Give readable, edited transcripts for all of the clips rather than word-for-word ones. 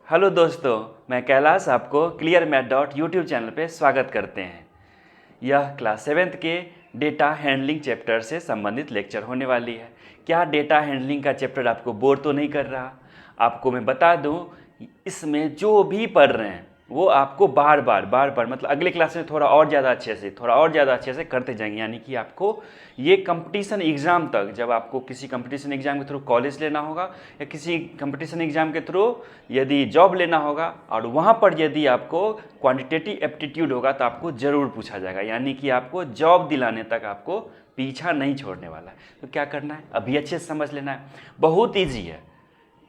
Hello दोस्तों, मैं कैलाश आपको clear math dot YouTube channel पे स्वागत करते हैं। यह क्लास 7th के डेटा हैंडलिंग चैप्टर से संबंधित लेक्चर होने वाली है। क्या डेटा हैंडलिंग का चैप्टर आपको बोर तो नहीं कर रहा? आपको मैं बता दूं, इसमें जो भी पढ़ रहे हैं वो आपको बार बार मतलब अगले क्लास में थोड़ा और ज़्यादा अच्छे से करते जाएंगे। यानी कि आपको ये कंपटीशन एग्ज़ाम तक, जब आपको किसी कंपटीशन एग्ज़ाम के थ्रू कॉलेज लेना होगा या किसी कंपटीशन एग्ज़ाम के थ्रू यदि जॉब लेना होगा और वहाँ पर यदि आपको क्वांटिटेटिव एप्टीट्यूड होगा तो आपको ज़रूर पूछा जाएगा। यानी कि आपको जॉब दिलाने तक आपको पीछा नहीं छोड़ने वाला है। तो क्या करना है, अभी अच्छे से समझ लेना है। बहुत ईजी है।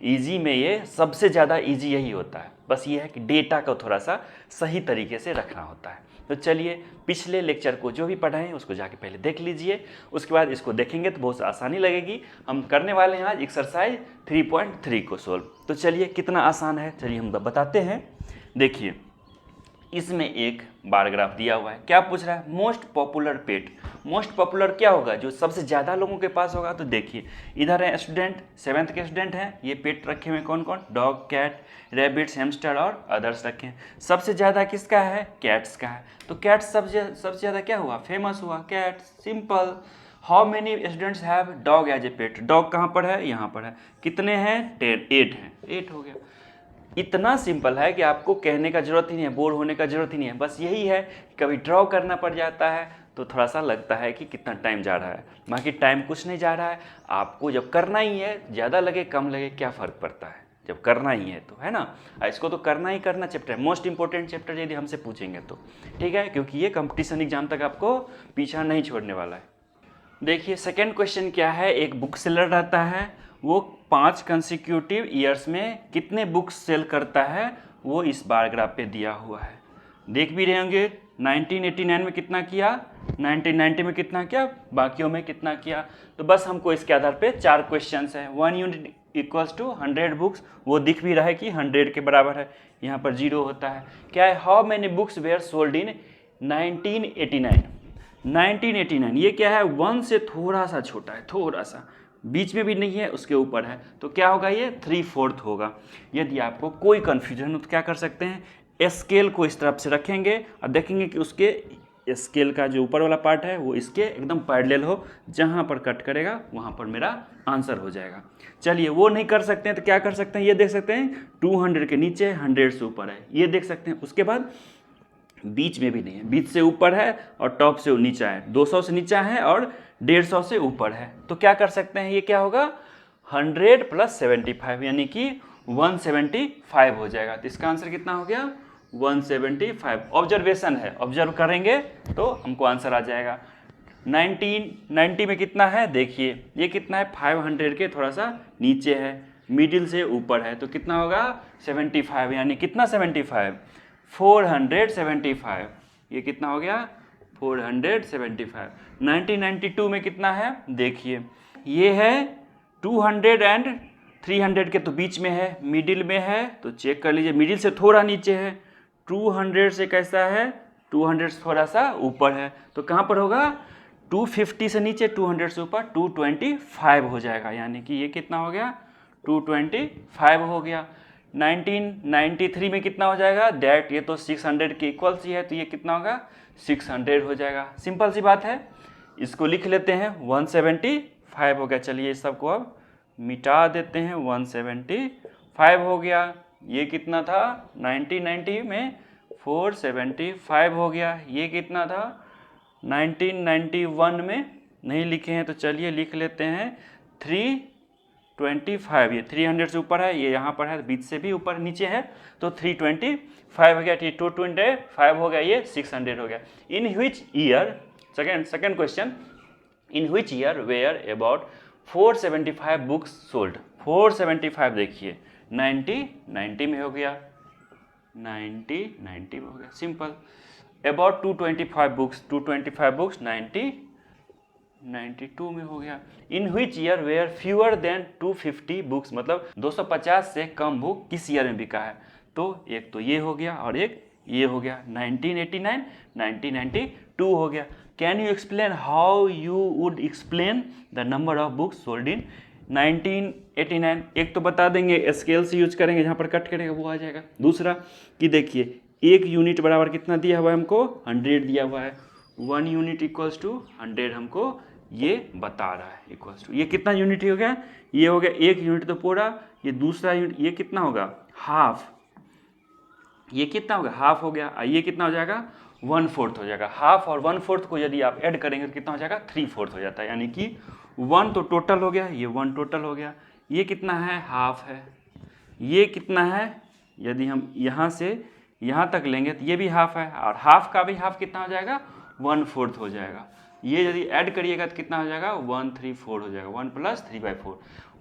ईजी में ये सबसे ज़्यादा ईजी यही होता है, बस ये है कि डेटा को थोड़ा सा सही तरीके से रखना होता है। तो चलिए, पिछले लेक्चर को जो भी पढ़ाएं उसको जाके पहले देख लीजिए, उसके बाद इसको देखेंगे तो बहुत आसानी लगेगी। हम करने वाले हैं आज एक्सरसाइज 3.3 को सोल्व। तो चलिए, कितना आसान है चलिए हम बताते हैं। देखिए, इसमें एक बार ग्राफ दिया हुआ है। क्या पूछ रहा है? मोस्ट पॉपुलर पेट। मोस्ट पॉपुलर क्या होगा? जो सबसे ज़्यादा लोगों के पास होगा। तो देखिए, इधर है स्टूडेंट, 7th के स्टूडेंट हैं। ये पेट रखे हुए कौन कौन? डॉग, कैट, रैबिट्स, हैमस्टर और अदर्स रखे हैं। सबसे ज़्यादा किसका है? कैट्स का है। तो कैट सबसे ज़्यादा क्या हुआ? फेमस हुआ cat. Simple. How many students have dog as a pet? Dog कहाँ पर है? यहाँ पर है। कितने हैं? 8 हैं। 8 हो गया। इतना सिंपल है कि आपको कहने का जरूरत ही नहीं है, बोर होने का जरूरत ही नहीं है। बस यही है, कभी ड्रॉ करना पड़ जाता है तो थोड़ा सा लगता है कि कितना टाइम जा रहा है, बाकी टाइम कुछ नहीं जा रहा है। आपको जब करना ही है, ज़्यादा लगे कम लगे क्या फ़र्क पड़ता है, जब करना ही है तो, है ना। इसको तो करना ही करना चैप्टर है, मोस्ट इंपॉर्टेंट चैप्टर यदि हमसे पूछेंगे तो, ठीक है, क्योंकि ये कंपटीशन एग्जाम तक आपको पीछा नहीं छोड़ने वाला है। देखिए, सेकेंड क्वेश्चन क्या है। एक बुक सेलर रहता है, वो 5 कंसिक्यूटिव ईयर्स में कितने बुक्स सेल करता है, वो इस बार ग्राफ पे दिया हुआ है। देख भी रहे होंगे, 1989 में कितना किया, 1990 में कितना किया, बाकियों में कितना किया। तो बस हमको इसके आधार पे 4 क्वेश्चन हैं। 1 यूनिट इक्वल्स टू 100 बुक्स, वो दिख भी रहा है कि 100 के बराबर है, यहाँ पर 0 होता है। क्या है? How many books were sold in 1989? 1989 ये क्या है? 1 से थोड़ा सा छोटा है, थोड़ा सा, बीच में भी नहीं है, उसके ऊपर है। तो क्या होगा? ये 3/4 होगा। यदि आपको कोई कन्फ्यूजन हो तो क्या कर सकते हैं, स्केल को इस तरफ से रखेंगे और देखेंगे कि उसके स्केल का जो ऊपर वाला पार्ट है वो इसके एकदम पैरेलल हो, जहाँ पर कट करेगा वहाँ पर मेरा आंसर हो जाएगा। चलिए, वो नहीं कर सकते हैं तो क्या कर सकते हैं, ये देख सकते हैं 200 के नीचे, 100 से ऊपर है, ये देख सकते हैं। उसके बाद बीच में भी नहीं है, बीच से ऊपर है और टॉप से नीचा है, 200 से नीचा है और 150 से ऊपर है। तो क्या कर सकते हैं, ये क्या होगा? 100 + 75 यानी कि 175 हो जाएगा। तो इसका आंसर कितना हो गया? 175। ऑब्जर्वेशन है, ऑब्जर्व करेंगे तो हमको आंसर आ जाएगा। 1990 में कितना है? देखिए, ये कितना है? 500 के थोड़ा सा नीचे है, मिडिल से ऊपर है, तो कितना होगा? 75। यानी कितना? 75, 475। ये कितना हो गया? 475। 1992 में कितना है? देखिए, ये है 200 एंड 300 के तो बीच में है, मिडिल में है, तो चेक कर लीजिए, मिडिल से थोड़ा नीचे है। 200 से कैसा है? 200 से थोड़ा सा ऊपर है, तो कहाँ पर होगा? 250 से नीचे, 200 से ऊपर 225 हो जाएगा। यानी कि ये कितना हो गया? 225 हो गया। 1993 में कितना हो जाएगा? दैट, ये तो 600 के इक्वल्स ही है, तो ये कितना होगा? 600 हो जाएगा। सिंपल सी बात है, इसको लिख लेते हैं, 175 हो गया। चलिए, इस सबको अब मिटा देते हैं, 175 हो गया। ये कितना था? 1990 में 475 हो गया। ये कितना था? 1991 में नहीं लिखे हैं, तो चलिए लिख लेते हैं 325। ये 300 से ऊपर है, ये यहाँ पर है, बीच से भी ऊपर नीचे है, तो 325 हो गया। 225 हो गया, ये 600 हो गया। In which year, second question, in which year were about 475 books sold? 475 देखिए, 90 में हो गया, 90 में हो गया। सिंपल। अबाउट 225 बुक्स 92 में हो गया। In which year were fewer than 250 books, मतलब 250 से कम बुक किस ईयर में बिका है? तो एक तो ये हो गया और एक ये हो गया, 1989, 1992 हो गया। Can you explain how you would explain the number of books sold in 1989। एक तो बता देंगे स्केल से यूज करेंगे, जहाँ पर कट करेगा वो आ जाएगा। दूसरा कि देखिए 1 यूनिट बराबर कितना दिया हुआ है हमको, 100 दिया हुआ है। 1 यूनिट इक्वल्स टू 100 हमको ये बता रहा है, इक्वल्स टू ये कितना यूनिट हो गया, ये हो गया 1 यूनिट तो पूरा, ये दूसरा यूनिट ये कितना होगा हाफ, ये कितना होगा हाफ हो गया, ये कितना हो जाएगा 1/4 हो जाएगा। हाफ और 1/4 को यदि आप ऐड करेंगे तो कितना हो जाएगा 3/4 हो जाता है, यानी कि 1 तो टोटल हो गया, ये 1 टोटल हो गया, ये कितना है हाफ है, ये कितना है, यदि हम यहाँ से यहाँ तक लेंगे तो ये भी हाफ है, और हाफ का भी हाफ कितना हो जाएगा 1/4 हो जाएगा। ये यदि ऐड करिएगा तो कितना हो जाएगा 1/3/4 हो जाएगा, 1 + 3/4।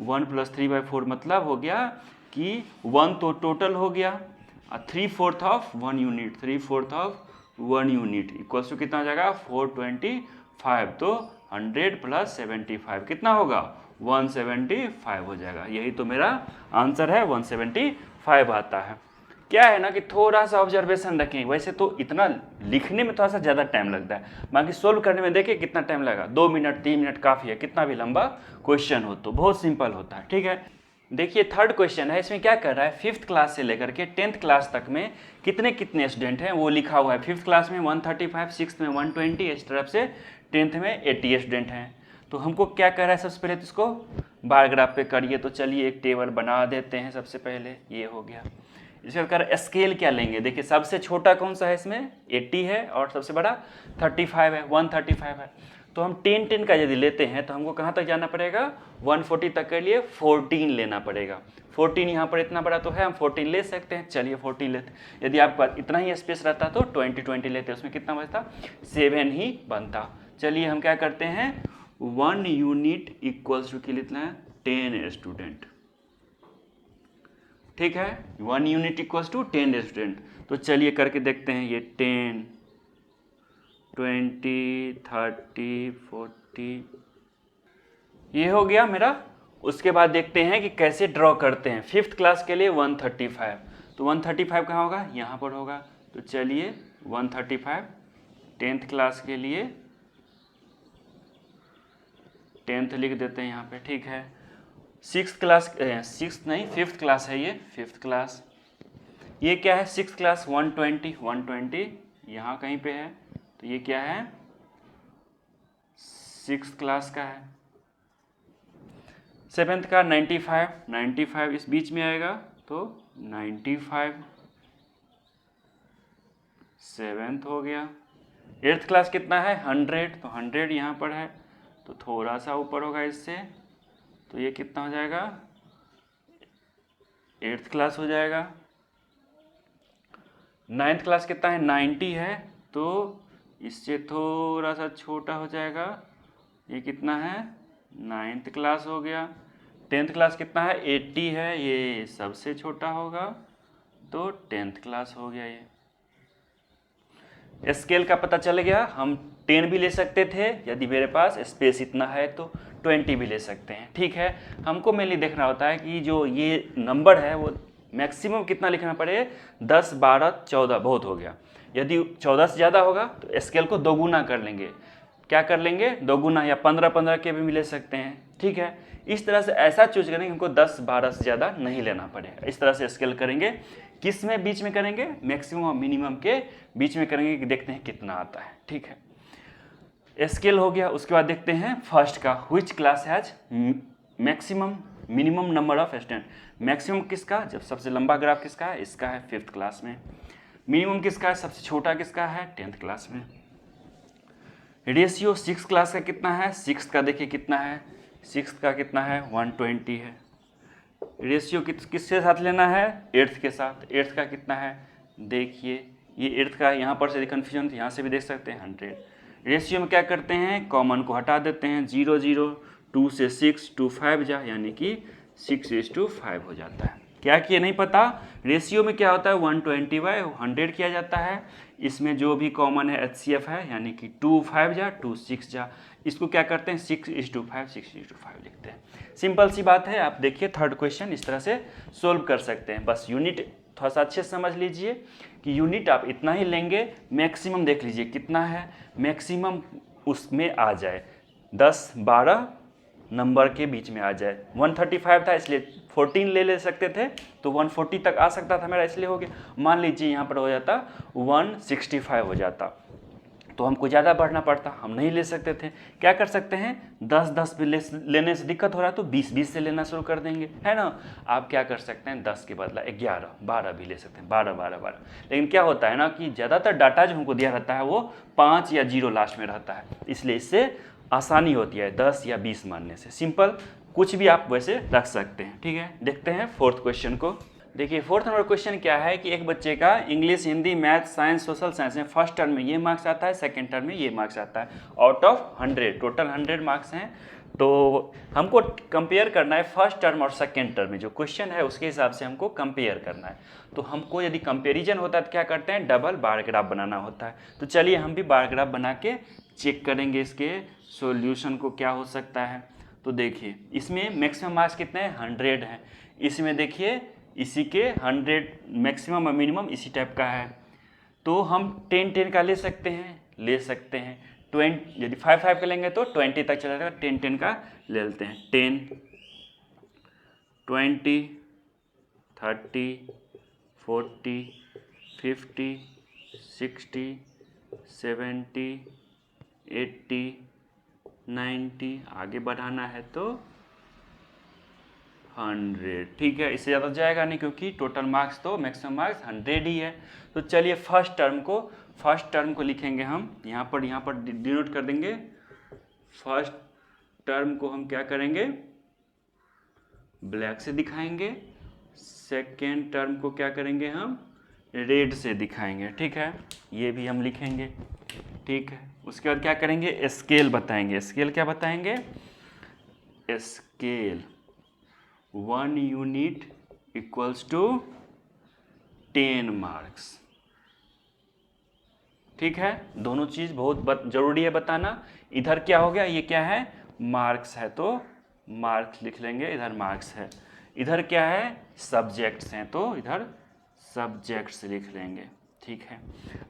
1 + 3/4 मतलब हो गया कि 1 तो टोटल हो गया, 3/4 of 1 unit, 3/4 of 1 unit equals to कितना हो जाएगा 425। तो 100 + 75 कितना होगा 175 हो जाएगा। यही तो मेरा आंसर है, 175 आता है। क्या है ना कि थोड़ा सा ऑब्जर्वेशन रखें, वैसे तो इतना लिखने में थोड़ा सा ज़्यादा टाइम लगता है, बाकी सोल्व करने में देखिए कितना टाइम लगेगा, 2 मिनट 3 मिनट काफ़ी है, कितना भी लंबा क्वेश्चन हो तो बहुत सिंपल होता है। ठीक है, देखिए थर्ड क्वेश्चन है, इसमें क्या कर रहा है 5th क्लास से लेकर के 10th क्लास तक में कितने कितने स्टूडेंट हैं वो लिखा हुआ है। 5th क्लास में 135, 6th में 120, इस तरफ से 10th में 80 स्टूडेंट हैं। तो हमको क्या कर रहा है, सबसे पहले तो इसको बार ग्राफ पे करिए, तो चलिए एक टेबल बना देते हैं। सबसे पहले ये हो गया, इसके बाद स्केल क्या लेंगे, देखिए सबसे छोटा कौन सा है इसमें 80 है, और सबसे बड़ा 35 है, 135 है। तो हम 10 का यदि लेते हैं तो हमको कहाँ तक जाना पड़ेगा 140 तक के लिए 14 लेना पड़ेगा। 14 यहाँ पर इतना बड़ा तो है, हम 14 ले सकते हैं, चलिए 14 लेते हैं। यदि आपके पास इतना ही स्पेस रहता तो 20 लेते, उसमें कितना बचता 7 ही बनता। चलिए हम क्या करते हैं 1 यूनिट इक्वल्स टू के लिए इतना है 10 स्टूडेंट। ठीक है, 1 यूनिट इक्वल्स टू 10 स्टूडेंट। तो चलिए करके देखते हैं, ये 10, 20, 30, 40 ये हो गया मेरा। उसके बाद देखते हैं कि कैसे ड्रॉ करते हैं। 5th क्लास के लिए 135, तो 135 कहाँ होगा यहाँ पर होगा, तो चलिए 135। 10th क्लास के लिए 10th लिख देते हैं यहाँ पे। ठीक है, 6th क्लास 6th नहीं 5th क्लास है, ये 5th क्लास। ये क्या है 6th क्लास 120 यहाँ कहीं पे है, तो ये क्या है 6th क्लास का है। 7th का 95 इस बीच में आएगा, तो 95 7th हो गया। 8th क्लास कितना है 100, तो 100 यहाँ पर है, तो थोड़ा सा ऊपर होगा इससे, तो ये कितना हो जाएगा 8th क्लास हो जाएगा। 9th क्लास कितना है 90 है, तो इससे थोड़ा सा छोटा हो जाएगा, ये कितना है 9th क्लास हो गया। 10th क्लास कितना है 80 है, ये सबसे छोटा होगा, तो 10th क्लास हो गया। ये स्केल का पता चल गया। हम 10 भी ले सकते थे, यदि मेरे पास स्पेस इतना है तो 20 भी ले सकते हैं। ठीक है, हमको मेनली देखना होता है कि जो ये नंबर है वो मैक्सिमम कितना लिखना पड़े, 10, 12, 14 बहुत हो गया। यदि 14 से ज़्यादा होगा तो स्केल को दोगुना कर लेंगे। क्या कर लेंगे दोगुना, या 15 के भी ले सकते हैं। ठीक है, इस तरह से ऐसा चूज करेंगे हमको 10, 12 से ज़्यादा नहीं लेना पड़ेगा। इस तरह से स्केल करेंगे, किस में बीच में करेंगे मैक्सिमम और मिनिमम के बीच में करेंगे, कि देखते हैं कितना आता है। ठीक है, स्केल हो गया। उसके बाद देखते हैं फर्स्ट का, which class has maximum minimum number of student. Maximum किसका, जब सबसे लंबा ग्राफ किसका है, इसका है 5th क्लास में। मिनिमम किसका है, सबसे छोटा किसका है 10th क्लास में। रेशियो 6th क्लास का कितना है, 6th का देखिए कितना है, 6th का कितना है 120 है। रेशियो किसके साथ लेना है 8th के साथ। 8th का कितना है देखिए, ये 8th का यहाँ पर से कन्फ्यूजन, यहाँ से भी देख सकते हैं 100। रेशियो में क्या करते हैं, कॉमन को हटा देते हैं, 0, 0, 2 से 6, 2, 5 जा, यानी कि 6:5 हो जाता है। क्या किए नहीं पता, रेशियो में क्या होता है 120/100 किया जाता है। इसमें जो भी कॉमन है HCF है, यानी कि 2, 5 जा, 2, 6 जा, इसको क्या करते हैं 6:5 6:5 लिखते हैं। सिंपल सी बात है। आप देखिए थर्ड क्वेश्चन इस तरह से सोल्व कर सकते हैं। बस यूनिट थोड़ा सा अच्छे से समझ लीजिए कि यूनिट आप इतना ही लेंगे, मैक्सिमम देख लीजिए कितना है, मैक्सिमम उसमें आ जाए 10, 12 नंबर के बीच में आ जाए। 135 था इसलिए 14 ले सकते थे, तो 140 तक आ सकता था मेरा, इसलिए हो गया। मान लीजिए यहाँ पर हो जाता 165 हो जाता, तो हमको ज़्यादा बढ़ना पड़ता, हम नहीं ले सकते थे। क्या कर सकते हैं, 10-10 पे लेने से दिक्कत हो रहा है तो 20-20 से लेना शुरू कर देंगे, है ना। आप क्या कर सकते हैं, 10 के बदला 11-12 भी ले सकते हैं, 12-12-12। लेकिन क्या होता है ना कि ज़्यादातर डाटा जो हमको दिया रहता है वो 5 या 0 लास्ट में रहता है, इसलिए इससे आसानी होती है 10 या 20 मानने से। सिंपल, कुछ भी आप वैसे रख सकते हैं, ठीक है। देखते हैं फोर्थ क्वेश्चन को। देखिए फोर्थ नंबर क्वेश्चन क्या है कि एक बच्चे का English, Hindi, math, science, social science में फर्स्ट टर्म में ये मार्क्स आता है, सेकंड टर्म में ये मार्क्स आता है। आउट ऑफ 100 टोटल 100 मार्क्स हैं, तो हमको कंपेयर करना है फर्स्ट टर्म और सेकंड टर्म में जो क्वेश्चन है उसके हिसाब से हमको कंपेयर करना है। तो हमको यदि कंपेरिजन होता है तो क्या करते हैं, डबल बार ग्राफ बनाना होता है। तो चलिए हम भी बार ग्राफ बना के चेक करेंगे इसके सॉल्यूशन को क्या हो सकता है। तो देखिए इसमें मैक्सिमम मार्क्स कितने हैं, 100 हैं। इसमें देखिए इसी के 100 मैक्सिमम और मिनिमम इसी टाइप का है, तो हम 10-10 का ले सकते हैं, 20 यदि 5-5 का लेंगे तो 20 तक चला जाएगा, 10-10 का ले लेते हैं। 10, 20, 30, 40, 50, 60, 70, 80, 90, आगे बढ़ाना है तो 100, ठीक है। इससे ज़्यादा जाएगा नहीं क्योंकि टोटल मार्क्स तो मैक्सिमम मार्क्स 100 ही है। तो चलिए फर्स्ट टर्म को लिखेंगे हम यहाँ पर डिनोट कर देंगे। फर्स्ट टर्म को हम क्या करेंगे, ब्लैक से दिखाएंगे। सेकेंड टर्म को क्या करेंगे, हम रेड से दिखाएंगे, ठीक है। ये भी हम लिखेंगे, ठीक है। उसके बाद क्या करेंगे, स्केल बताएंगे। स्केल क्या बताएंगे, scale 1 unit equals to 10 marks, ठीक है। दोनों चीज़ बहुत जरूरी है बताना। इधर क्या हो गया, ये क्या है, मार्क्स है तो मार्क्स लिख लेंगे, इधर मार्क्स है। इधर क्या है, सब्जेक्ट्स हैं तो इधर सब्जेक्ट्स लिख लेंगे, ठीक है।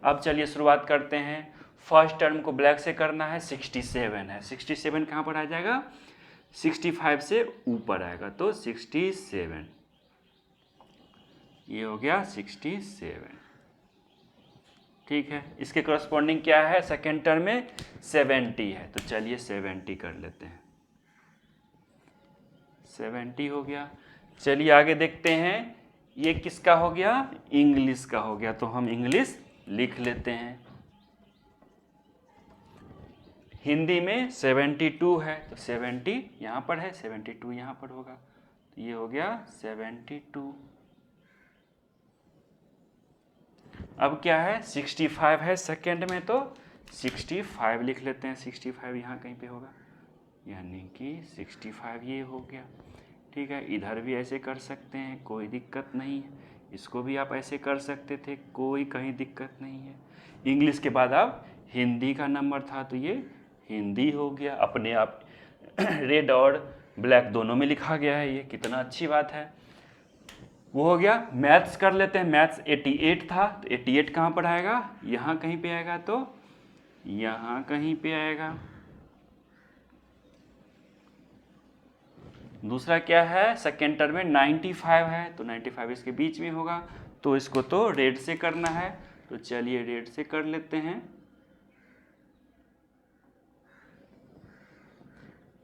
अब चलिए शुरुआत करते हैं। फर्स्ट टर्म को ब्लैक से करना है, 67 है। 67 कहाँ पर आ जाएगा, 65 से ऊपर आएगा तो 67, ये हो गया 67, ठीक है। इसके करस्पॉन्डिंग क्या है, सेकेंड टर्म में 70 है, तो चलिए 70 कर लेते हैं, 70 हो गया। चलिए आगे देखते हैं, ये किसका हो गया, इंग्लिश का हो गया, तो हम इंग्लिश लिख लेते हैं। हिंदी में 72 है तो 70 यहाँ पर है, 72 यहाँ पर होगा, तो ये हो गया 72। अब क्या है, 65 है सेकंड में, तो 65 लिख लेते हैं। 65 यहाँ कहीं पे होगा, यानी कि 65 ये हो गया, ठीक है। इधर भी ऐसे कर सकते हैं, कोई दिक्कत नहीं है। इसको भी आप ऐसे कर सकते थे, कोई कहीं दिक्कत नहीं है। इंग्लिश के बाद अब हिंदी का नंबर था तो ये हिंदी हो गया, अपने आप रेड और ब्लैक दोनों में लिखा गया है, ये कितना अच्छी बात है। वो हो गया। मैथ्स कर लेते हैं। मैथ्स 88 था तो 88 कहाँ पर आएगा, यहाँ कहीं पे आएगा, तो यहाँ कहीं पे आएगा। दूसरा क्या है, सेकेंड टर्म में 95 है तो 95 इसके बीच में होगा, तो इसको तो रेड से करना है, तो चलिए रेड से कर लेते हैं।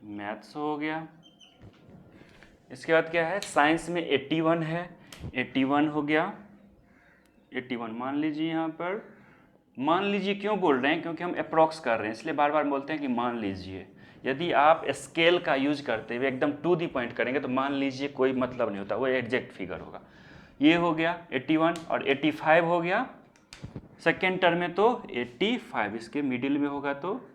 मैथ्स हो गया। इसके बाद क्या है, साइंस में 81 है, 81 हो गया। 81 मान लीजिए, यहाँ पर मान लीजिए क्यों बोल रहे हैं, क्योंकि हम अप्रॉक्स कर रहे हैं इसलिए बार बार बोलते हैं कि मान लीजिए। यदि आप स्केल का यूज करते हुए एकदम टू दी पॉइंट करेंगे तो मान लीजिए कोई मतलब नहीं होता, वो एग्जैक्ट फिगर होगा। ये हो गया 81 और 85 हो गया सेकेंड टर्म में, तो 85 इसके मिडिल में होगा तो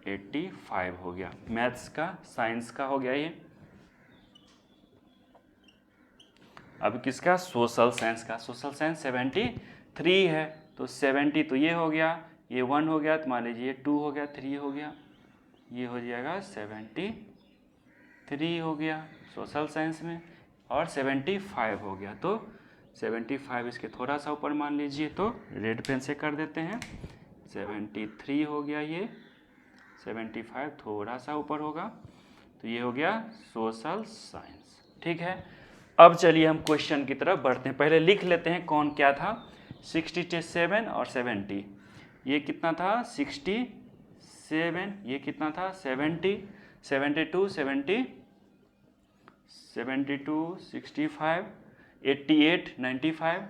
85 हो गया। मैथ्स का, साइंस का हो गया ये। अब किसका, सोशल साइंस का। सोशल साइंस 73 है तो 70 तो ये हो गया, ये 1 हो गया, तो मान लीजिए 2 हो गया, 3 हो गया, ये हो जाएगा 73 हो गया सोशल साइंस में, और 75 हो गया, तो 75 इसके थोड़ा सा ऊपर मान लीजिए, तो रेड पेन से कर देते हैं। 73 हो गया ये, 75 थोड़ा सा ऊपर होगा, तो ये हो गया सोशल साइंस। ठीक है, अब चलिए हम क्वेश्चन की तरफ बढ़ते हैं। पहले लिख लेते हैं कौन क्या था। 67 और 70, ये कितना था 67, ये कितना था 70, 72, 65, 88, 95,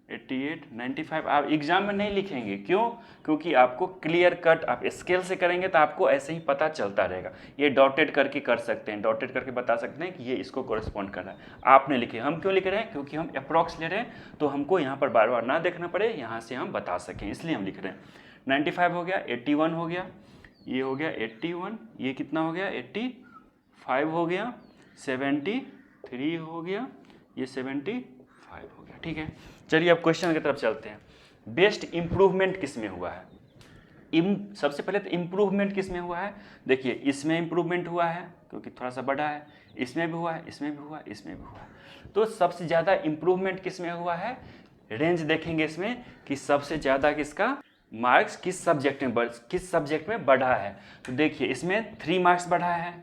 88, 95। आप एग्जाम में नहीं लिखेंगे, क्यों? क्योंकि आपको क्लियर कट आप स्केल से करेंगे तो आपको ऐसे ही पता चलता रहेगा। ये डॉटेड करके कर सकते हैं, डॉटेड करके बता सकते हैं कि ये इसको कोरिस्पॉन्ड कर रहा है। आपने लिखे, हम क्यों लिख रहे हैं? क्योंकि हम अप्रॉक्स ले रहे हैं, तो हमको यहाँ पर बार बार ना देखना पड़े, यहाँ से हम बता सकें, इसलिए हम लिख रहे हैं। 95 हो गया, 81 हो गया, ये हो गया 81, ये कितना हो गया 85 हो गया, 73 हो गया, ये 75 हो गया। ठीक है, चलिए अब क्वेश्चन की तरफ चलते हैं। बेस्ट इंप्रूवमेंट किस में हुआ है? सबसे पहले तो इंप्रूवमेंट किस में हुआ है? देखिए, इसमें इंप्रूवमेंट हुआ है क्योंकि थोड़ा सा बड़ा है, इसमें भी हुआ है, इसमें भी हुआ है, इसमें भी हुआ है। तो सबसे ज़्यादा इंप्रूवमेंट किस में हुआ है? रेंज देखेंगे इसमें कि सबसे ज़्यादा किसका मार्क्स किस सब्जेक्ट में बढ़ा है। तो देखिए, इसमें 3 मार्क्स बढ़ा है,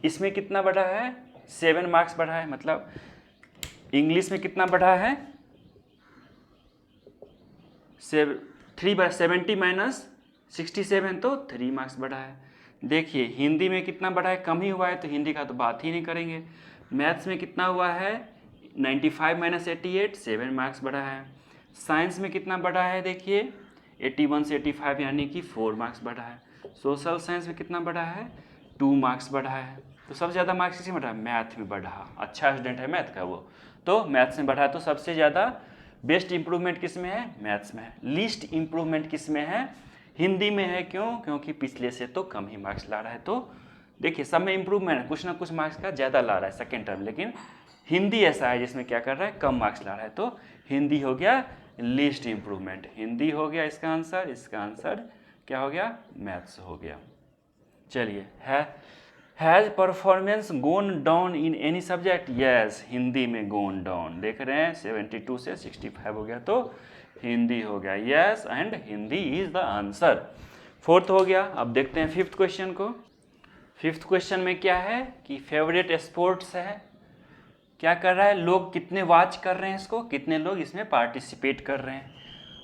इसमें कितना बढ़ा है 7 मार्क्स बढ़ा है, मतलब इंग्लिश में कितना बढ़ा है 70 माइनस 67, तो 3 मार्क्स बढ़ा है। देखिए, हिंदी में कितना बढ़ा है, कम ही हुआ है, तो हिंदी का तो बात ही नहीं करेंगे। मैथ्स में कितना हुआ है 95 माइनस 88, 7 मार्क्स बढ़ा है। साइंस में कितना बढ़ा है, देखिए 81 से 85 यानी कि 4 मार्क्स बढ़ा है। सोशल साइंस में कितना बढ़ा है 2 मार्क्स बढ़ा है। तो सबसे ज़्यादा मार्क्स किसमें बढ़ा है? मैथ में बढ़ा। अच्छा स्टूडेंट है मैथ का वो, तो मैथ्स में बढ़ा है। तो सबसे ज़्यादा बेस्ट इंप्रूवमेंट किस में है? मैथ्स में है। लीस्ट इंप्रूवमेंट किस में है? हिंदी में है। क्यों? क्योंकि पिछले से तो कम ही मार्क्स ला रहा है। तो देखिए, सब में इंप्रूवमेंट है, कुछ ना कुछ मार्क्स का ज़्यादा ला रहा है सेकेंड टर्म, लेकिन हिंदी ऐसा है जिसमें क्या कर रहा है, कम मार्क्स ला रहा है। तो हिंदी हो गया लीस्ट इंप्रूवमेंट, हिंदी हो गया इसका आंसर क्या हो गया? मैथ्स हो गया। चलिए, has performance gone down in any subject? Yes, Hindi में गोन डाउन, देख रहे हैं 72 से 65 हो गया, तो हिंदी हो गया। Yes and Hindi is the answer. 4th हो गया। अब देखते हैं 5th क्वेश्चन को। 5th क्वेश्चन में क्या है कि फेवरेट स्पोर्ट्स है, क्या कर रहा है, लोग कितने वॉच कर रहे हैं इसको, कितने लोग इसमें पार्टिसिपेट कर रहे हैं।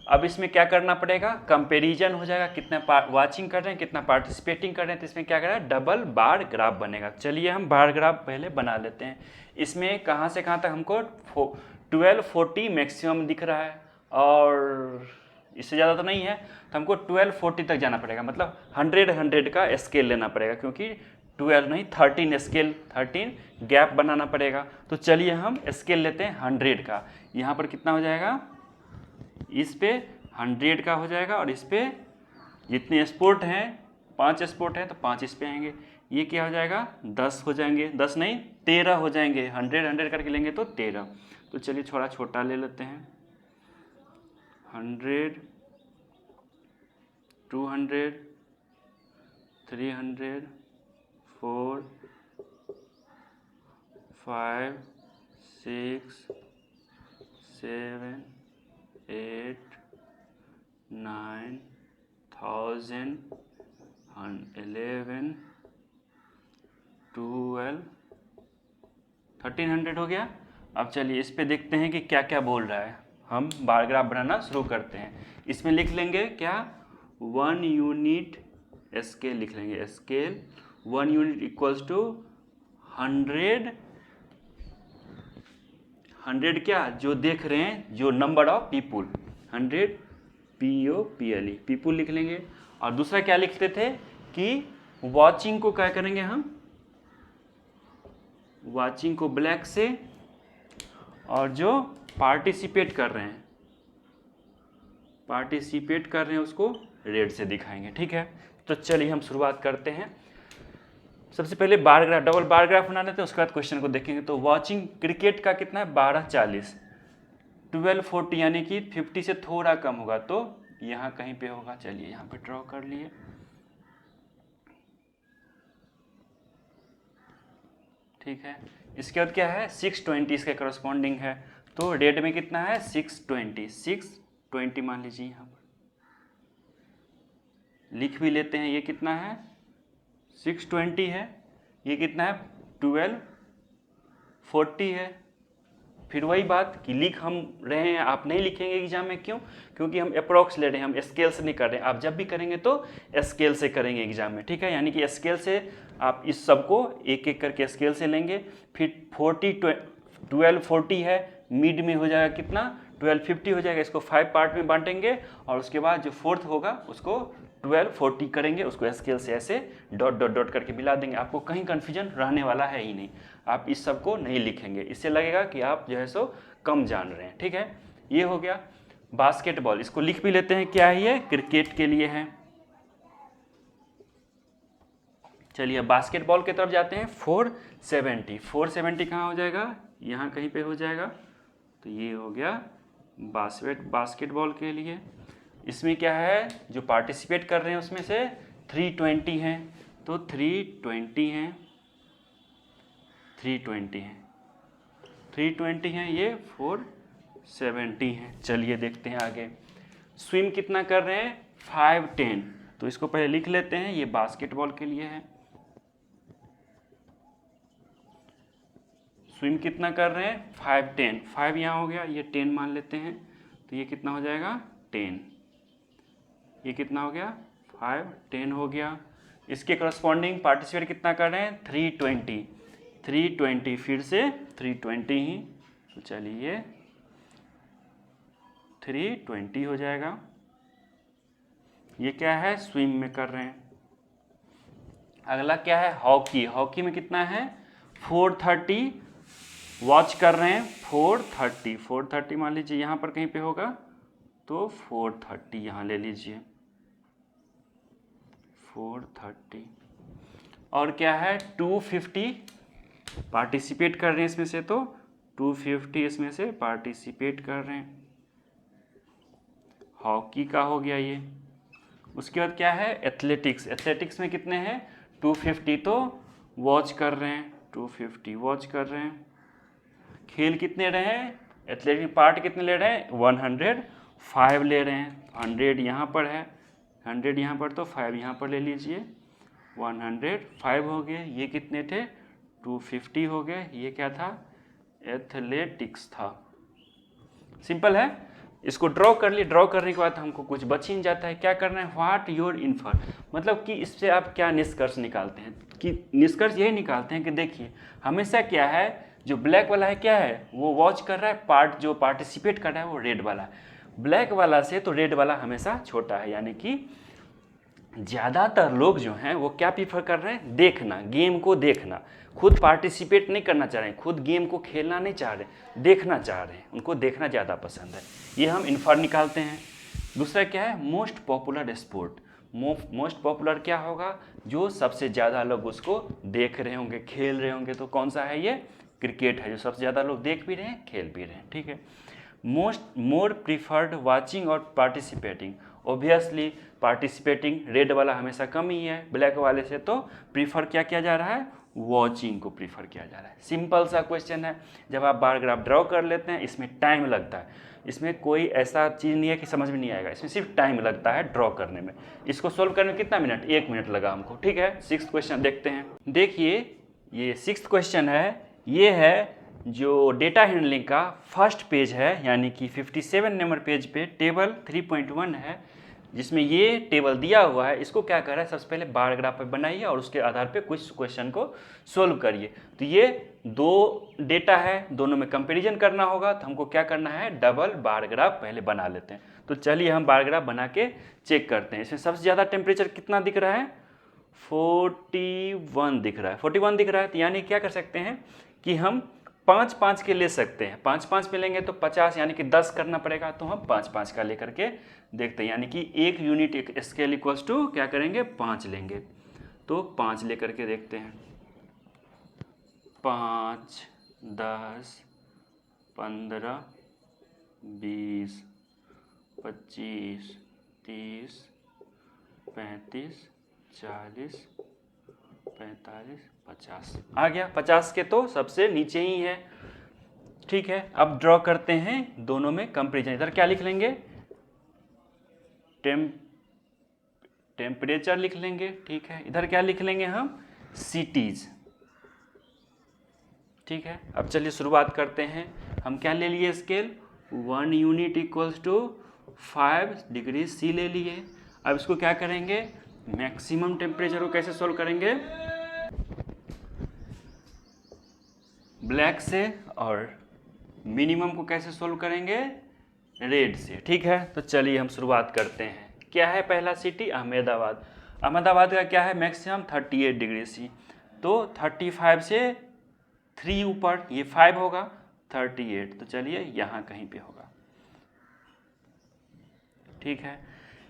अब इसमें क्या करना पड़ेगा, कंपैरिजन हो जाएगा, कितना वाचिंग कर रहे हैं, कितना पार्टिसिपेटिंग कर रहे हैं। तो इसमें क्या कर रहा है, डबल बार ग्राफ बनेगा। चलिए हम बार ग्राफ पहले बना लेते हैं। इसमें कहाँ से कहाँ तक हमको 1240 मैक्सिमम दिख रहा है, और इससे ज़्यादा तो नहीं है, तो हमको 1240 तक जाना पड़ेगा, मतलब 100 का स्केल लेना पड़ेगा, क्योंकि 12 नहीं 13 स्केल, 13 गैप बनाना पड़ेगा। तो चलिए हम स्केल लेते हैं 100 का। यहाँ पर कितना हो जाएगा, इस पे 100 का हो जाएगा, और इस पे जितने स्पोर्ट हैं 5 स्पोर्ट हैं तो 5 इस पे आएंगे। ये क्या हो जाएगा 10 हो जाएंगे, 10 नहीं 13 हो जाएंगे, 100 करके लेंगे तो 13। तो चलिए थोड़ा छोटा ले लेते हैं, 100, 200, 300, 4, 5, 6, 7, 8, 9, 1000, 11, 12, 1300 हो गया। अब चलिए इस पे देखते हैं कि क्या क्या बोल रहा है। हम बार ग्राफ बनाना शुरू करते हैं। इसमें लिख लेंगे क्या, 1 यूनिट स्केल लिख लेंगे, स्केल 1 यूनिट इक्वल्स टू 100 क्या, जो देख रहे हैं, जो number of people, 100 POPLE people लिख लेंगे। और दूसरा क्या लिखते थे कि वॉचिंग को क्या करेंगे हम, वॉचिंग को ब्लैक से, और जो पार्टिसिपेट कर रहे हैं उसको रेड से दिखाएंगे। ठीक है, तो चलिए हम शुरुआत करते हैं। सबसे पहले bar graph, double bar graph बना लेते हैं, उसके बाद क्वेश्चन को देखेंगे। तो वॉचिंग क्रिकेट का कितना है 1240, 1240 यानी कि 50 से थोड़ा कम होगा, तो यहाँ कहीं पे होगा। चलिए यहाँ पे ड्रॉ कर लिए। ठीक है, इसके बाद क्या है 620 इसके करस्पॉन्डिंग है, तो रेड में कितना है 620 मान लीजिए यहाँ पर। लिख भी लेते हैं। ये कितना है 620 है, ये कितना है 1240 है। फिर वही बात कि लिख हम रहे हैं, आप नहीं लिखेंगे एग्जाम में, क्यों? क्योंकि हम अप्रॉक्स ले रहे हैं, हम स्केल से नहीं कर रहे हैं। आप जब भी करेंगे तो स्केल से करेंगे एग्जाम में, ठीक है। यानी कि स्केल से आप इस सबको एक एक करके स्केल से लेंगे। फिर 1240 है, मिड में हो जाएगा कितना 1250 हो जाएगा। इसको 5 पार्ट में बांटेंगे और उसके बाद जो फोर्थ होगा उसको 1240 करेंगे, उसको स्केल से ऐसे डॉट डॉट डॉट करके मिला देंगे। आपको कहीं कन्फ्यूजन रहने वाला है ही नहीं। आप इस सब को नहीं लिखेंगे, इससे लगेगा कि आप जो है सो कम जान रहे हैं, ठीक है। ये हो गया बास्केटबॉल, इसको लिख भी लेते हैं। क्या है ये? क्रिकेट के लिए है। चलिए बास्केटबॉल की तरफ जाते हैं। 470, 470 कहाँ हो जाएगा? यहाँ कहीं पे हो जाएगा। तो ये हो गया बास्केटबॉल के लिए। इसमें क्या है, जो पार्टिसिपेट कर रहे हैं उसमें से 320 हैं, तो 320 हैं, 320 हैं, 320 हैं, ये 470 हैं। चलिए देखते हैं आगे। स्विम कितना कर रहे हैं? 510, तो इसको पहले लिख लेते हैं। ये बास्केटबॉल के लिए है। स्विम कितना कर रहे हैं? 510, 5 यहाँ हो गया, ये 10 मान लेते हैं, तो ये कितना हो जाएगा 10। ये कितना हो गया 510 हो गया। इसके करस्पॉन्डिंग पार्टिसिपेट कितना कर रहे हैं? 320, 320 फिर से 320 ही, तो चलिए 320 हो जाएगा। ये क्या है? स्विम में कर रहे हैं। अगला क्या है? हॉकी। हॉकी में कितना है? 430 वॉच कर रहे हैं। 430, 430 मान लीजिए यहाँ पर कहीं पे होगा, तो 430 यहाँ ले लीजिए, 430। और क्या है? 250 पार्टिसिपेट कर रहे हैं इसमें से, तो 250 इसमें से पार्टिसिपेट कर रहे हैं। हॉकी का हो गया ये। उसके बाद क्या है? एथलेटिक्स। एथलेटिक्स में कितने हैं? 250, तो वॉच कर रहे हैं, 250 वॉच कर रहे हैं। खेल कितने रहे हैं? एथलेटिक पार्ट कितने ले रहे हैं? 105 ले रहे हैं। 100 यहाँ पर है, 100 यहाँ पर, तो 5 यहाँ पर ले लीजिए, 105 हो गए। ये कितने थे? 250 हो गए। ये क्या था? एथलेटिक्स था। सिंपल है। इसको ड्रॉ कर लिए। ड्रॉ करने के बाद हमको कुछ बच ही नहीं जाता है। क्या करना है? व्हाट योर इन्फर, मतलब कि इससे आप क्या निष्कर्ष निकालते हैं? कि निष्कर्ष यही निकालते हैं कि देखिए हमेशा क्या है, जो ब्लैक वाला है क्या है, वो वॉच कर रहा है, जो पार्टिसिपेट कर रहा है वो रेड वाला है। ब्लैक वाला से तो रेड वाला हमेशा छोटा है, यानी कि ज़्यादातर लोग जो हैं वो क्या प्रीफर कर रहे हैं? देखना, गेम को देखना। खुद पार्टिसिपेट नहीं करना चाह रहे हैं, खुद गेम को खेलना नहीं चाह रहे, देखना चाह रहे हैं। उनको देखना ज़्यादा पसंद है। ये हम इन्फर निकालते हैं। दूसरा क्या है? Most popular sport. Most popular क्या होगा? जो सबसे ज़्यादा लोग उसको देख रहे होंगे, खेल रहे होंगे, तो कौन सा है? ये क्रिकेट है, जो सबसे ज़्यादा लोग देख भी रहे हैं, खेल भी रहे हैं, ठीक है। मोर प्रीफर्ड वाचिंग और पार्टिसिपेटिंग। ऑब्वियसली पार्टिसिपेटिंग रेड वाला हमेशा कम ही है ब्लैक वाले से, तो प्रीफर क्या किया जा रहा है? वॉचिंग को प्रीफर किया जा रहा है। सिंपल सा क्वेश्चन है। जब आप बार ग्राफ ड्रॉ कर लेते हैं, इसमें टाइम लगता है, इसमें कोई ऐसा चीज़ नहीं है कि समझ में नहीं आएगा, इसमें सिर्फ टाइम लगता है ड्रॉ करने में। इसको सोल्व करने में कितना मिनट? 1 मिनट लगा हमको, ठीक है। 6th क्वेश्चन देखते हैं। देखिए ये 6th क्वेश्चन है। ये है जो डेटा हैंडलिंग का फर्स्ट पेज है, यानी कि 57 नंबर पेज पे टेबल 3.1 है, जिसमें ये टेबल दिया हुआ है। इसको क्या कर रहा है? सबसे पहले बार ग्राफ पे बनाइए और उसके आधार पे कुछ क्वेश्चन को सोल्व करिए। तो ये 2 डेटा है, दोनों में कंपैरिजन करना होगा, तो हमको क्या करना है? डबल बार ग्राफ पहले बना लेते हैं। तो चलिए हम बार ग्राफ बना के चेक करते हैं। इसमें सबसे ज़्यादा टेम्परेचर कितना दिख रहा है? 41 दिख रहा है, 41 दिख रहा है। तो यानी क्या कर सकते हैं कि हम 5-5 के ले सकते हैं। 5-5 पे लेंगे तो 50, यानी कि 10 करना पड़ेगा, तो हम 5-5 का लेकर के देखते हैं। यानी कि 1 यूनिट एक स्केल इक्वल्स टू क्या करेंगे? 5 लेंगे, तो 5 लेकर के देखते हैं। 5, 10, 15, 20, 25, 30, 35, 40, 45, 50 आ गया। 50 के तो सबसे नीचे ही है, ठीक है। अब ड्रॉ करते हैं दोनों में कंपैरिजन। इधर क्या लिख लेंगे? टेम्परेचर लिख लेंगे, ठीक है। इधर क्या लिख लेंगे हम, सिटीज, ठीक है। अब चलिए शुरुआत करते हैं। हम क्या ले लिए scale, 1 unit equals to 5 degree C ले लिए। अब इसको क्या करेंगे, मैक्सिमम टेम्परेचर को कैसे सोल्व करेंगे, ब्लैक से, और मिनिमम को कैसे सोल्व करेंगे, रेड से, ठीक है। तो चलिए हम शुरुआत करते हैं। क्या है पहला सिटी, अहमदाबाद। अहमदाबाद का क्या है, मैक्सिमम 38 डिग्री सी, तो 35 से 3 ऊपर, ये 5 होगा, 38, तो चलिए यहाँ कहीं पे होगा, ठीक है।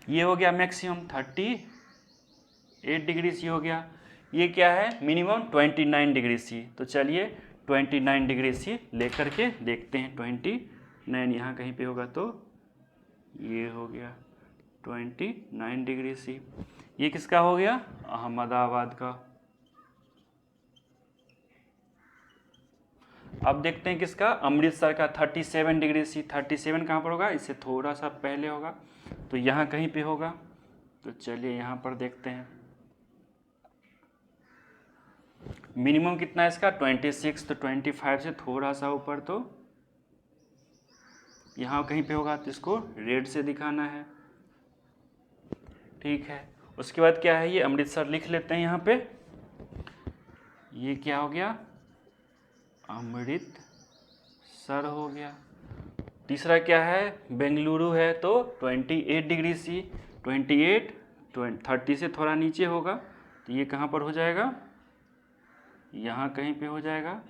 ये हो गया मैक्सिमम 38 डिग्री सी हो गया। ये क्या है, मिनिमम 29 डिग्री सी, तो चलिए 29 डिग्री सी लेकर के देखते हैं। 29 यहाँ कहीं पे होगा, तो ये हो गया 29 डिग्री सी। ये किसका हो गया, अहमदाबाद का। अब देखते हैं किसका, अमृतसर का 37 डिग्री सी। 37 कहाँ पर होगा, इससे थोड़ा सा पहले होगा, तो यहाँ कहीं पे होगा। तो चलिए यहाँ पर देखते हैं, मिनिमम कितना है इसका, 26, तो 25 से थोड़ा सा ऊपर, तो यहाँ कहीं पे होगा, तो इसको रेड से दिखाना है, ठीक है। उसके बाद क्या है, ये अमृतसर लिख लेते हैं यहाँ पे। ये क्या हो गया, अमृतसर हो गया। तीसरा क्या है, बेंगलुरु है, तो 28 डिग्री सी। 28 30 से थोड़ा नीचे होगा, तो ये कहाँ पर हो जाएगा, यहाँ कहीं पे हो जाएगा।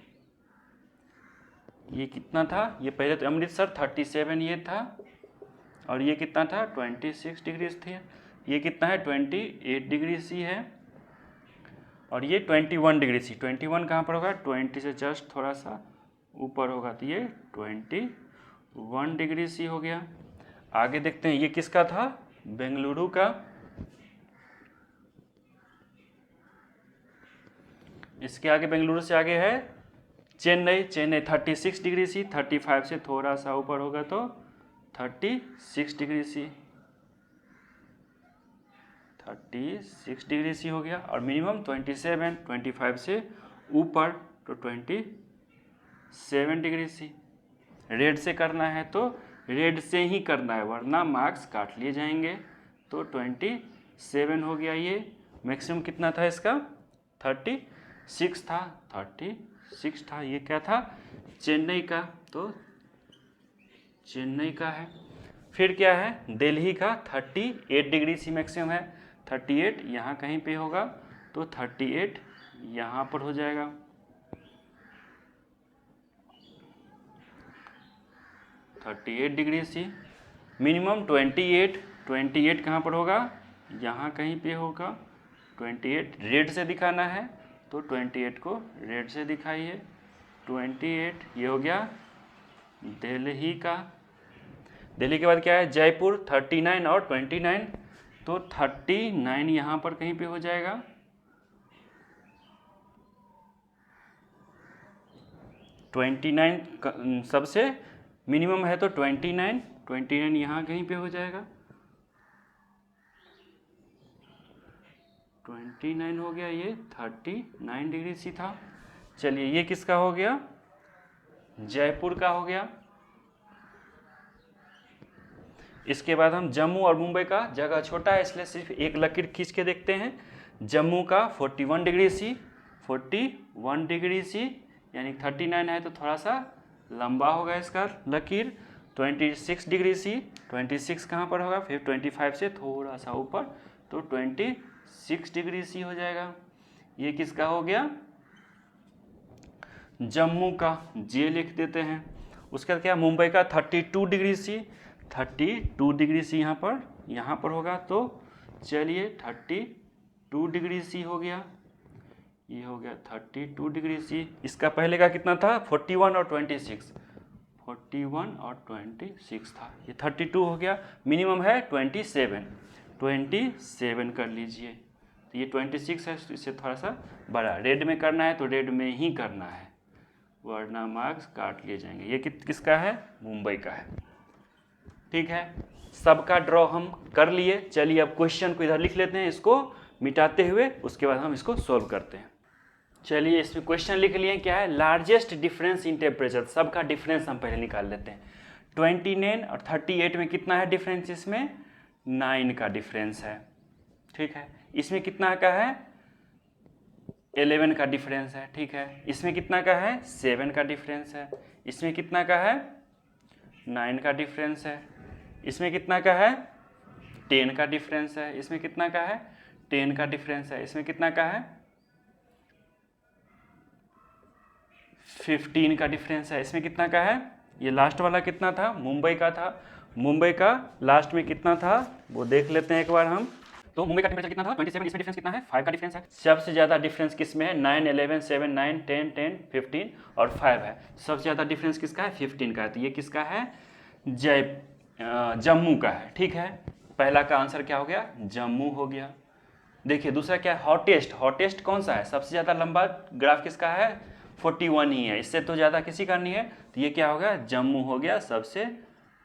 ये कितना था, ये पहले तो अमृतसर 37 ये था, और ये कितना था, 26 डिग्री थी। ये कितना है, 28 डिग्री सी है, और ये 21 डिग्री सी। 21 कहाँ पर होगा, 20 से जस्ट थोड़ा सा ऊपर होगा, तो ये 21 डिग्री सी हो गया। आगे देखते हैं, ये किसका था, बेंगलुरु का। इसके आगे, बेंगलुरु से आगे है चेन्नई। चेन्नई 36 डिग्री सी, 35 से थोड़ा सा ऊपर होगा, तो 36 डिग्री सी, 36 डिग्री सी हो गया। और मिनिमम 27, 25 से ऊपर, तो 27 डिग्री सी। रेड से करना है तो रेड से ही करना है, वरना मार्क्स काट लिए जाएंगे। तो 27 हो गया। ये मैक्सिमम कितना था इसका, 36 था, 36 था। ये क्या था, चेन्नई का, तो चेन्नई का है। फिर क्या है, दिल्ली का 38 डिग्री सी मैक्सिमम है। 38 यहाँ कहीं पे होगा, तो 38 यहाँ पर हो जाएगा। Degree C. मिनिमम 28 कहाँ पर होगा, यहाँ कहीं पे होगा। 28 रेड से दिखाना है, तो 28 को रेड से दिखाइए। 28 ये हो गया दिल्ली का। दिल्ली के बाद क्या है, जयपुर 39 और 29, तो 39 यहाँ पर कहीं पे हो जाएगा। सबसे मिनिमम है, तो 29 यहाँ कहीं पे हो जाएगा। 29 हो गया। ये 39 डिग्री सी था। चलिए ये किसका हो गया, जयपुर का हो गया। इसके बाद हम जम्मू और मुंबई का, जगह छोटा है इसलिए सिर्फ एक लकीर खींच के देखते हैं। जम्मू का 41 डिग्री सी, 41 डिग्री सी, यानी 39 है तो थोड़ा सा लंबा होगा इसका लकीर। 26 डिग्री सी, 26 कहाँ पर होगा, फिर 25 से थोड़ा सा ऊपर, तो 26 डिग्री सी हो जाएगा। ये किसका हो गया, जम्मू का, जे लिख देते हैं। उसके बाद क्या, मुंबई का 32 डिग्री सी, 32 डिग्री सी यहाँ पर होगा। तो चलिए 32 डिग्री सी हो गया। ये हो गया 32 डिग्री सी। इसका पहले का कितना था, 41 और 26, 41 और 26 था। ये 32 हो गया। मिनिमम है 27 कर लीजिए। तो ये 26 है, इससे थोड़ा सा बड़ा। रेड में करना है तो रेड में ही करना है, वरना मार्क्स काट लिए जाएंगे। ये किसका है, मुंबई का है। ठीक है, सबका ड्रॉ हम कर लिए। चलिए अब क्वेश्चन को इधर लिख लेते हैं, इसको मिटाते हुए, उसके बाद हम इसको सॉल्व करते हैं। चलिए इसमें क्वेश्चन लिख लिए, क्या है, लार्जेस्ट डिफरेंस इन टेम्परेचर, सबका डिफरेंस हम पहले निकाल लेते हैं। 29 और 38 में कितना है डिफरेंस, इसमें 9 का डिफरेंस है, ठीक है। इसमें कितना का है, 11 का डिफरेंस है, ठीक है। इसमें कितना का है, 7 का डिफरेंस है। इसमें कितना का है, 9 का डिफरेंस है। इसमें कितना का है, 10 का डिफरेंस है। इसमें कितना का है, 10 का डिफरेंस है। इसमें कितना का है, 15 का डिफरेंस है। इसमें कितना का है, ये लास्ट वाला कितना था, मुंबई का था। मुंबई का लास्ट में कितना था वो देख लेते हैं एक बार हम। तो मुंबई का टेम्परेचर कितना था, 27। इसमें डिफरेंस कितना है, 5 का डिफरेंस है। सबसे ज़्यादा डिफरेंस किस में है, 9, 11, 7, 9, 10, 10, 15 और 5 है। सबसे ज़्यादा डिफरेंस किसका है, 15 का है। तो ये किसका है, जम्मू का है, ठीक है। पहला का आंसर क्या हो गया, जम्मू हो गया। देखिए दूसरा क्या है, हॉटेस्ट। हॉटेस्ट कौन सा है, सबसे ज़्यादा लंबा ग्राफ किसका है, 41 ही है, इससे तो ज़्यादा किसी का नहीं है। तो ये क्या हो गया, जम्मू हो गया, सबसे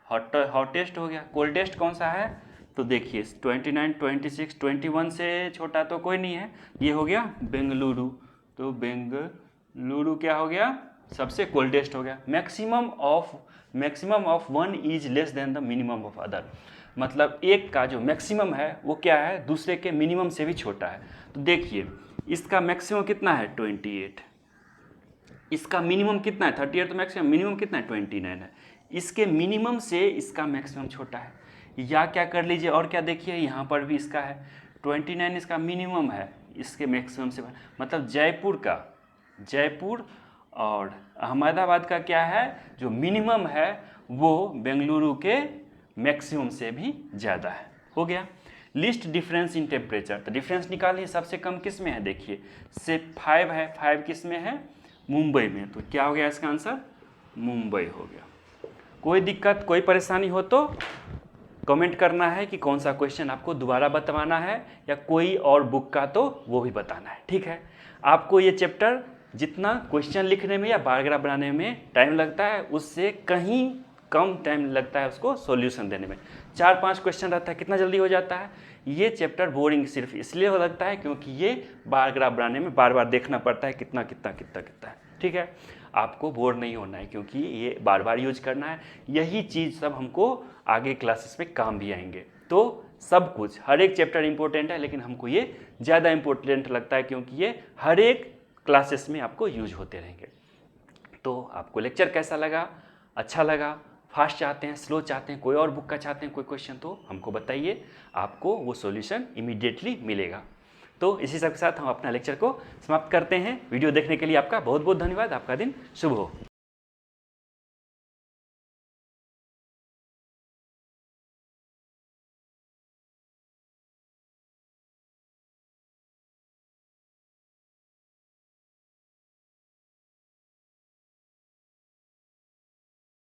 हॉटेस्ट हो गया। कोल्डेस्ट कौन सा है, तो देखिए 29, 26, 21 से छोटा तो कोई नहीं है, ये हो गया बेंगलुरु। तो बेंगलुरु क्या हो गया, सबसे कोल्डेस्ट हो गया। Maximum of one is less than the minimum of other, मतलब एक का जो मैक्सिमम है वो क्या है, दूसरे के मिनिमम से भी छोटा है। तो देखिए इसका मैक्सिमम कितना है, 28। इसका मिनिमम कितना है, 38। तो मैक्सिमम, मिनिमम कितना है, 29 है। इसके मिनिमम से इसका मैक्सिमम छोटा है। या क्या कर लीजिए, और क्या देखिए, यहाँ पर भी इसका है 29, इसका मिनिमम है, इसके मैक्सिमम से, मतलब जयपुर और अहमदाबाद का क्या है, जो मिनिमम है वो बेंगलुरु के मैक्सिमम से भी ज़्यादा है। हो गया। लिस्ट डिफरेंस इन टेम्परेचर, तो डिफरेंस निकालिए, सबसे कम किस में है, देखिए से 5 है, 5 किस में है, मुंबई में। तो क्या हो गया इसका आंसर, मुंबई हो गया। कोई दिक्कत, कोई परेशानी हो तो कमेंट करना है कि कौन सा क्वेश्चन आपको दोबारा बताना है, या कोई और बुक का तो वो भी बताना है, ठीक है। आपको ये चैप्टर जितना क्वेश्चन लिखने में या बायोग्राफ बनाने में टाइम लगता है, उससे कहीं कम टाइम लगता है उसको सॉल्यूशन देने में। 4-5 क्वेश्चन रहता है, कितना जल्दी हो जाता है। ये चैप्टर बोरिंग सिर्फ इसलिए हो लगता है क्योंकि ये बायोग्राफ बनाने में बार बार देखना पड़ता है कितना है, ठीक है। आपको बोर नहीं होना है क्योंकि ये बार बार यूज करना है। यही चीज़ सब हमको आगे क्लासेस में काम भी आएंगे। तो सब कुछ, हर एक चैप्टर इंपॉर्टेंट है, लेकिन हमको ये ज़्यादा इंपॉर्टेंट लगता है क्योंकि ये हर एक क्लासेस में आपको यूज होते रहेंगे। तो आपको लेक्चर कैसा लगा, अच्छा लगा, फास्ट चाहते हैं, स्लो चाहते हैं, कोई और बुक का चाहते हैं कोई क्वेश्चन, तो हमको बताइए, आपको वो सॉल्यूशन इमीडिएटली मिलेगा। तो इसी सब के साथ हम अपना लेक्चर को समाप्त करते हैं। वीडियो देखने के लिए आपका बहुत बहुत धन्यवाद। आपका दिन शुभ हो।